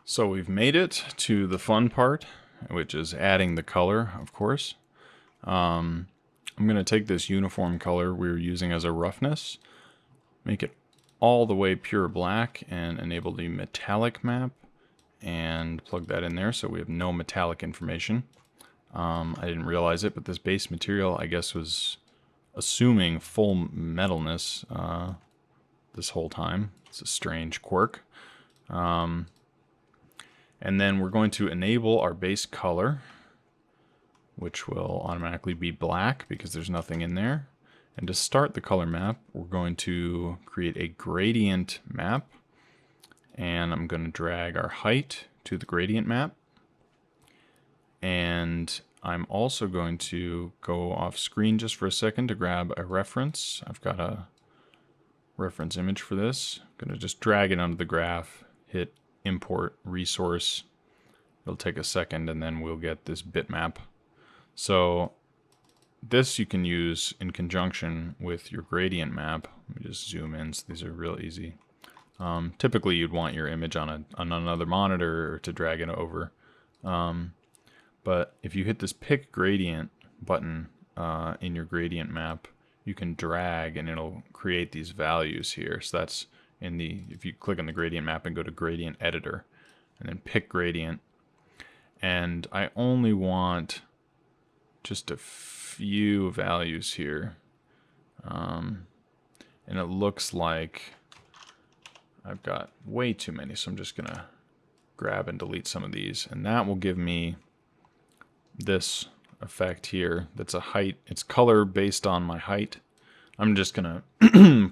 So we've made it to the fun part, which is adding the color, of course. I'm going to take this uniform color we were using as a roughness, make it all the way pure black, and enable the metallic map, and plug that in there so we have no metallic information. I didn't realize it, but this base material, I guess, was assuming full metalness this whole time. It's a strange quirk. And then we're going to enable our base color, which will automatically be black because there's nothing in there. And to start the color map, we're going to create a gradient map. And I'm going to drag our height to the gradient map. And I'm also going to go off screen just for a second to grab a reference. I've got a reference image for this. I'm going to just drag it onto the graph, hit import resource. It'll take a second and then we'll get this bitmap. So this you can use in conjunction with your gradient map. Let me just zoom in, so these are real easy. Typically you'd want your image on another monitor to drag it over. But if you hit this pick gradient button in your gradient map, you can drag and it'll create these values here. So that's in the, if you click on the gradient map and go to gradient editor and then pick gradient. And I only want just a few values here. And it looks like I've got way too many, so I'm just gonna grab and delete some of these, and that will give me this effect here. That's a height, it's color based on my height. I'm just gonna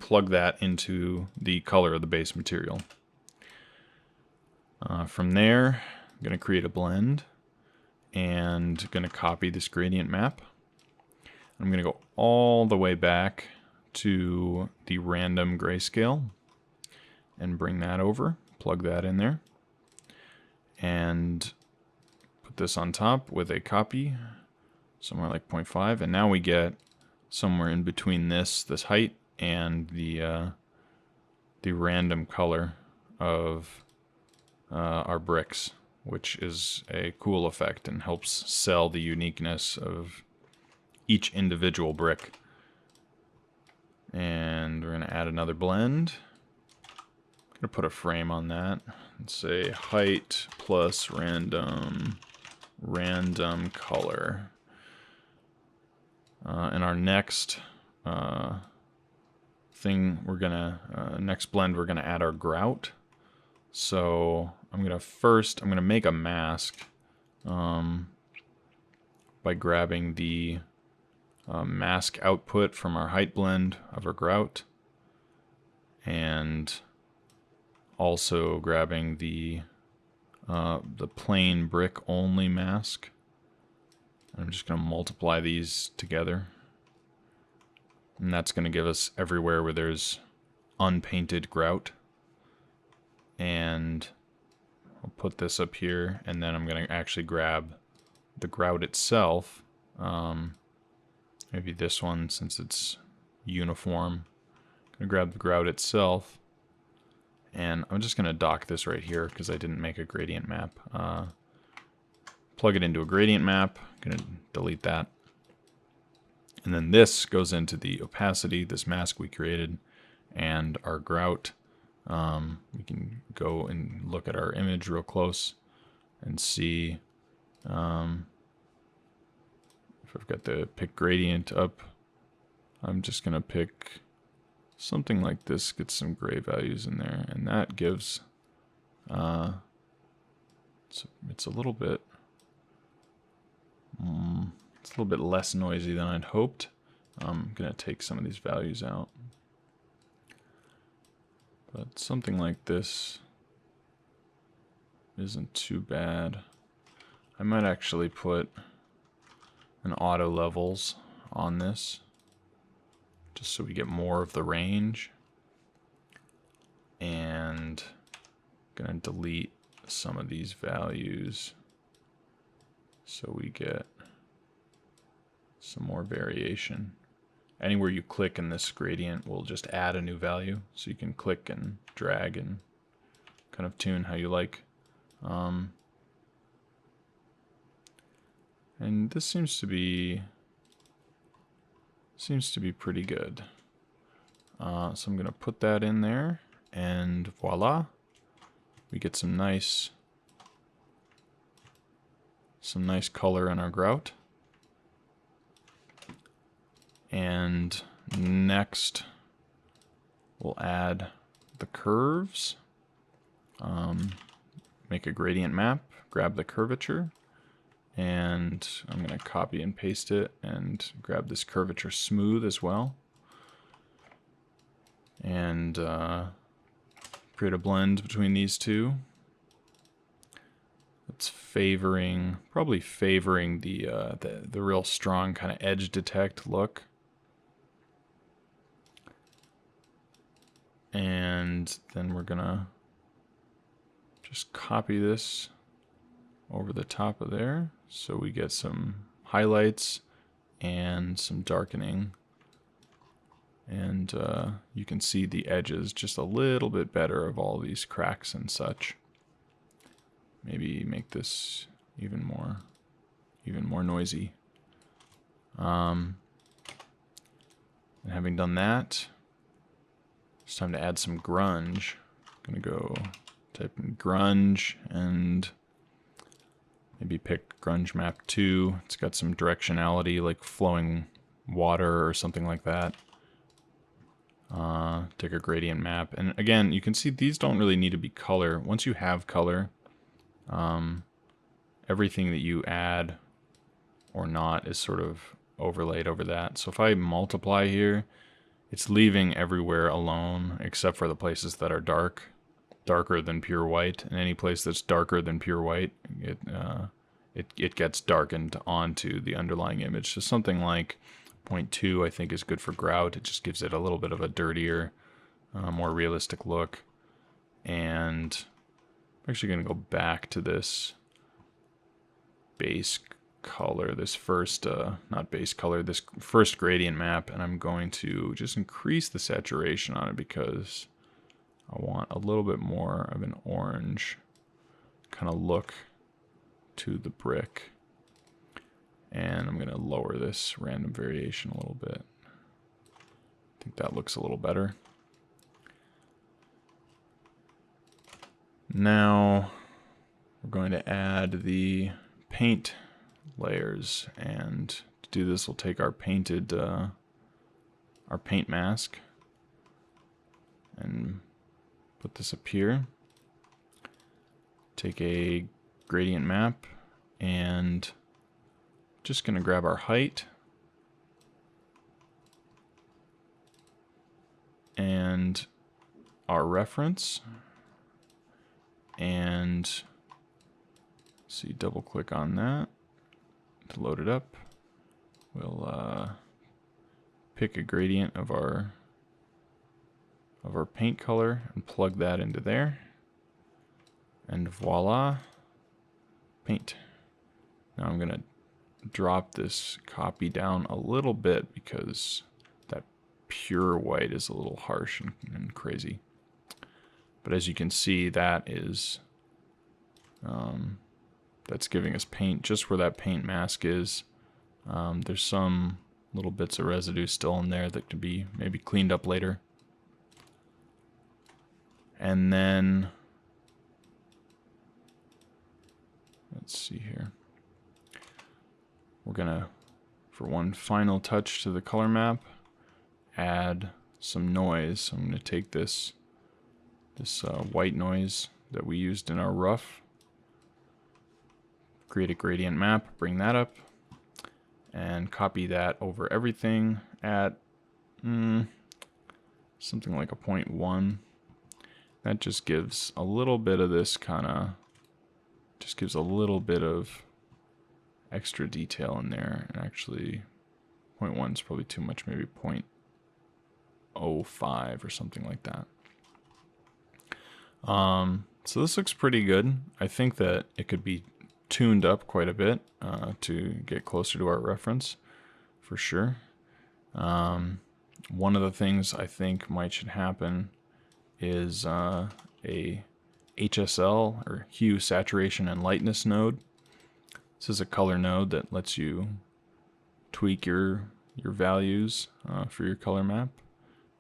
plug that into the color of the base material. From there, I'm gonna create a blend and gonna copy this gradient map. I'm gonna go all the way back to the random grayscale and bring that over, plug that in there, and put this on top with a copy, somewhere like 0.5, and now we get somewhere in between this height and the random color of our bricks, which is a cool effect and helps sell the uniqueness of each individual brick. And we're going to add another blend. I'm going to put a frame on that and say height plus random color. And our next thing we're gonna next blend we're gonna add our grout. So I'm gonna make a mask by grabbing the mask output from our height blend of our grout, and also grabbing the plain brick only mask. I'm just going to multiply these together, and that's going to give us everywhere where there's unpainted grout. And I'll put this up here, and then I'm going to actually grab the grout itself. Maybe this one, since it's uniform. I'm going to grab the grout itself, and I'm just going to dock this right here because I didn't make a gradient map. Plug it into a gradient map. I'm going to delete that. And then this goes into the opacity, this mask we created, and our grout. We can go and look at our image real close and see if I've got the pick gradient up. I'm just going to pick something like this, get some gray values in there, and that gives, it's a little bit, it's a little bit less noisy than I'd hoped. I'm going to take some of these values out. But something like this isn't too bad. I might actually put an auto levels on this, just so we get more of the range. And I'm going to delete some of these values so we get some more variation. Anywhere you click in this gradient will just add a new value, so you can click and drag and kind of tune how you like. And this seems to be pretty good. So I'm gonna put that in there, and voila, we get some nice color in our grout. And next, we'll add the curves. Make a gradient map, grab the curvature, and I'm going to copy and paste it and grab this curvature smooth as well. And create a blend between these two. It's probably favoring the real strong kind of edge detect look. And then we're gonna just copy this over the top of there so we get some highlights and some darkening. And you can see the edges just a little bit better of all these cracks and such. Maybe make this even more noisy. And having done that, it's time to add some grunge. I'm gonna go type in grunge and maybe pick grunge map 2. It's got some directionality like flowing water or something like that. Take a gradient map, and again, you can see these don't really need to be color. Once you have color, everything that you add or not is sort of overlaid over that. So if I multiply here, it's leaving everywhere alone except for the places that are darker than pure white. And any place that's darker than pure white, it gets darkened onto the underlying image. So something like 0.2 I think is good for grout. It just gives it a little bit of a dirtier, more realistic look. And I'm actually going to go back to this base color, this first, not base color, this first gradient map, and I'm going to just increase the saturation on it because I want a little bit more of an orange kind of look to the brick. And I'm going to lower this random variation a little bit. I think that looks a little better. Now we're going to add the paint layers, and to do this we'll take our paint mask and put this up here. Take a gradient map and just going to grab our height and our reference, and see, double click on that to load it up. We'll pick a gradient of our paint color and plug that into there, and voila, paint. Now I'm gonna drop this copy down a little bit because that pure white is a little harsh and crazy. But as you can see, that is that's giving us paint just where that paint mask is. There's some little bits of residue still in there that can be maybe cleaned up later. And then let's see here. We're gonna, for one final touch to the color map, add some noise. So I'm gonna take this white noise that we used in our rough, create a gradient map, bring that up, and copy that over everything at something like a 0.1. That just gives a little bit of this kind of, just gives a little bit of extra detail in there. And actually 0.1 is probably too much, maybe 0.05 or something like that. So this looks pretty good. I think that it could be tuned up quite a bit to get closer to our reference, for sure. One of the things I think should happen is a HSL, or Hue, Saturation, and Lightness node. This is a color node that lets you tweak your values for your color map.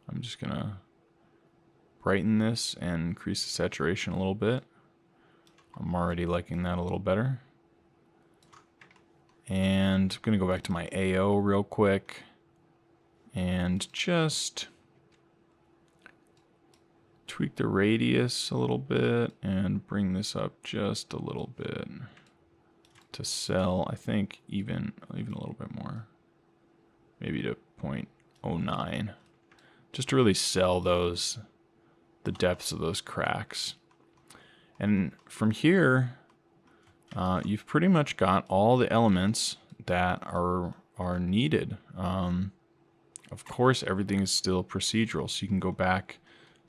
I'm just gonna brighten this and increase the saturation a little bit. I'm already liking that a little better. And I'm gonna go back to my AO real quick and just tweak the radius a little bit and bring this up just a little bit to sell, I think even a little bit more, maybe to 0.09, just to really sell the depths of those cracks. And from here, you've pretty much got all the elements that are needed. Of course, everything is still procedural, so you can go back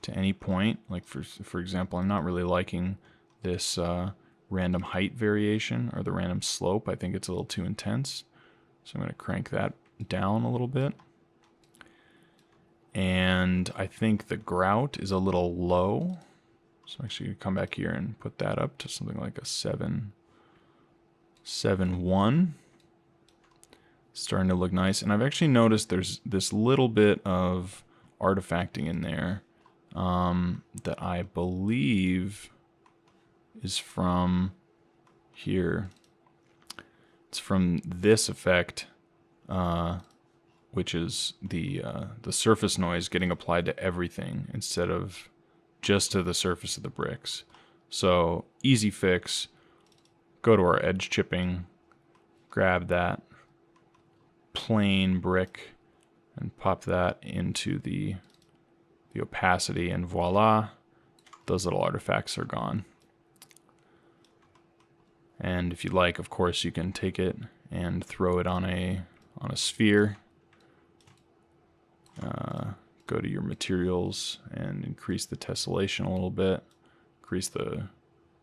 to any point. Like for example, I'm not really liking this random height variation or the random slope. I think it's a little too intense, so I'm going to crank that down a little bit. And I think the grout is a little low, so I'm actually going to come back here and put that up to something like a 7.1. Starting to look nice. And I've actually noticed there's this little bit of artifacting in there that I believe is from here. It's from this effect, which is the surface noise getting applied to everything instead of just to the surface of the bricks. So easy fix. Go to our edge chipping, grab that plain brick and pop that into the opacity, and voila, those little artifacts are gone. And if you like, of course, you can take it and throw it on a sphere. Go to your materials and increase the tessellation a little bit. Increase the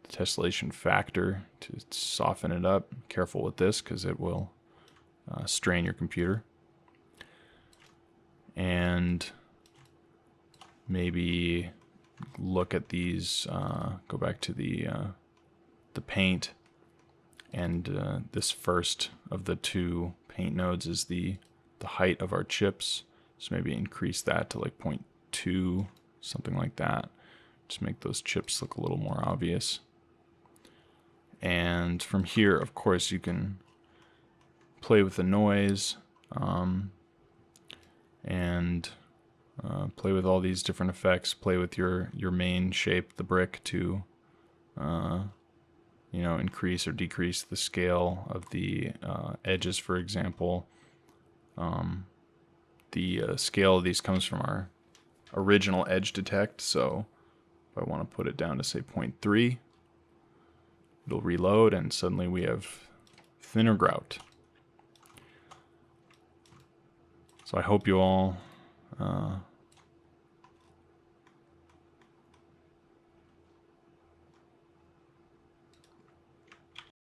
tessellation factor to soften it up. Careful with this because it will strain your computer. And maybe look at these, go back to the paint, and this first of the two paint nodes is the height of our chips. So maybe increase that to like 0.2, something like that. Just make those chips look a little more obvious. And from here, of course, you can play with the noise and play with all these different effects. Play with your main shape, the brick, to increase or decrease the scale of the edges, for example. The scale of these comes from our original edge detect, so if I want to put it down to say 0.3, it'll reload and suddenly we have thinner grout. So I hope you all